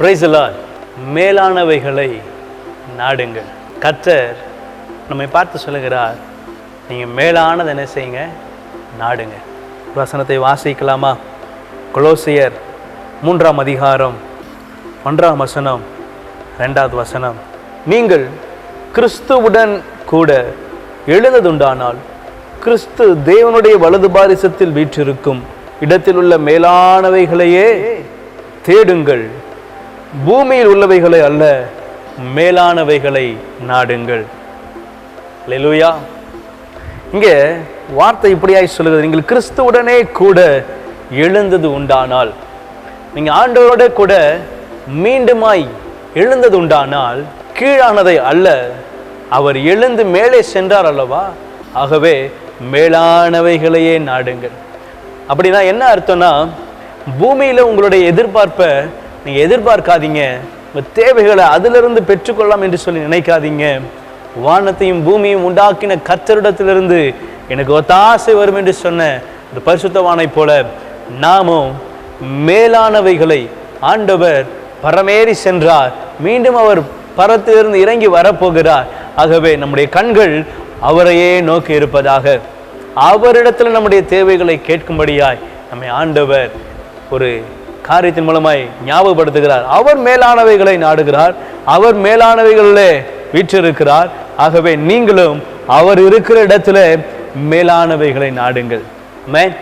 Praise the Lord. மேலானவைகளை நாடுங்கள். கர்த்தர் நம்மை பார்த்து சொல்லுகிறார், நீங்கள் மேலானதை என்ன செய்யுங்க? நாடுங்க. வசனத்தை வாசிக்கலாமா? கொலோசியர் 3ஆம் அதிகாரம் 1ஆம் வசனம் 2வது வசனம். நீங்கள் கிறிஸ்துவுடன் கூட எழுந்ததுண்டானால் கிறிஸ்து தேவனுடைய வலது பாரிசத்தில் வீற்றிருக்கும் இடத்தில் உள்ள மேலானவைகளையே தேடுங்கள், பூமியில் உள்ளவைகளை அல்ல, மேலானவைகளை நாடுங்கள். அல்லேலூயா. இங்கே வார்த்தை இப்படியாய் சொல்லுகிறது, நீங்கள் கிறிஸ்துவுடனே கூட எழுந்தது உண்டானால், நீங்கள் ஆண்டவரோட கூட மீண்டுமாய் எழுந்தது உண்டானால் கீழானதை அல்ல, அவர் எழுந்து மேலே சென்றார் அல்லவா, ஆகவே மேலானவைகளையே நாடுங்கள். அப்படின்னா என்ன அர்த்தம்னா, பூமியில் உங்களுடைய எதிர்பார்ப்பை நீங்கள் எதிர்பார்க்காதீங்க, உங்கள் தேவைகளை அதிலிருந்து பெற்றுக்கொள்ளலாம் என்று சொல்லி நினைக்காதீங்க. வானத்தையும் பூமியும் உண்டாக்கின கர்த்தரிடத்திலிருந்து எனக்கு ஒத்தாசை வரும் என்று சொன்ன ஒரு பரிசுத்தவானை போல நாமும் மேலானவைகளை, ஆண்டவர் பரமேறி சென்றார், மீண்டும் அவர் பரத்திலிருந்து இறங்கி வரப்போகிறார். ஆகவே நம்முடைய கண்கள் அவரையே நோக்கி இருப்பதாக, அவரிடத்தில் நம்முடைய தேவைகளை கேட்கும்படியாய் நம்மை ஆண்டவர் ஒரு காரியத்தின் மூலமாய் ஞாபகப்படுத்துகிறார். அவர் மேலானவைகளை நாடுகிறார், அவர் மேலானவைகளிலே வீற்றிருக்கிறார். ஆகவே நீங்களும் அவர் இருக்கிற இடத்துல மேலானவைகளை நாடுங்கள். ஆமென்.